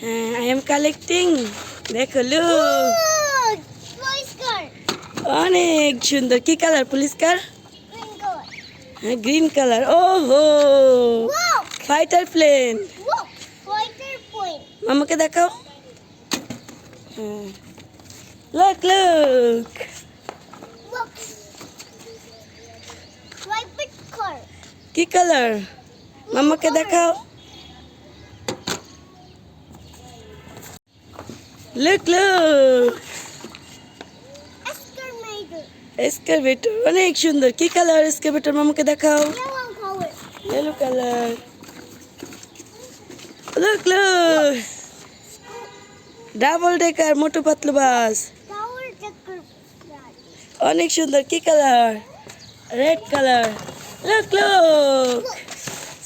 I am collecting. দেখো look. Police car. অনেক সুন্দর কি colour police car? Green color. Green colour ওহো Wow. Fighter plane Look. Fighter plane. মামাকে দেখাও look look Look. Private car. কি কালার মামাকে দেখাও look look Excavator. এক্সকাভেটর অনেক সুন্দর কি কালার এক্সকাভেটর মামাকে দেখাও Yellow color. yellow colour look look double decker Motu Patlu bus Tower decker. অনেক সুন্দর কি colour red colour look look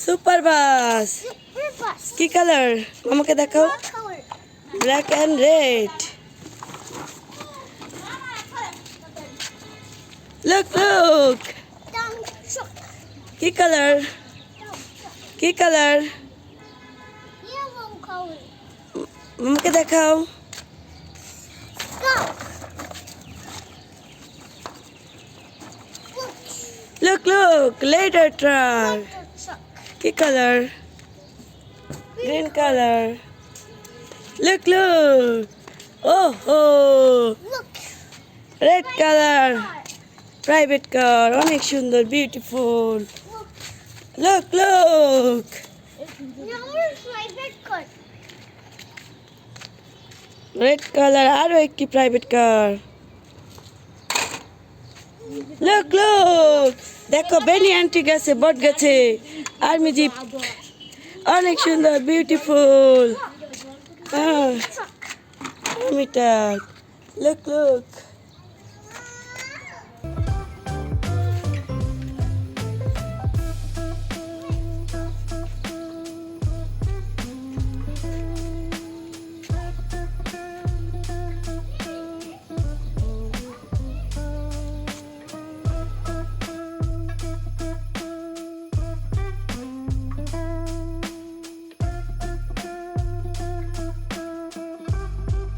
super bus Super bus. কি কালার মামাকে দেখাও What color? Black and red look look Dump truck. কি colour Dump truck. কি colour Yellow color. মামাকে দেখাও Go. Look. look look ladder truck Ladder truck. কি colour green colour look look ওহো Look. Red colour private car অনেক সুন্দর beautiful Look. look look Another private car. Red colour আরো একটি private car look look দেখো বেনি aunty গাছে বট গাছে army zip অনেক সুন্দর beautiful army truck look look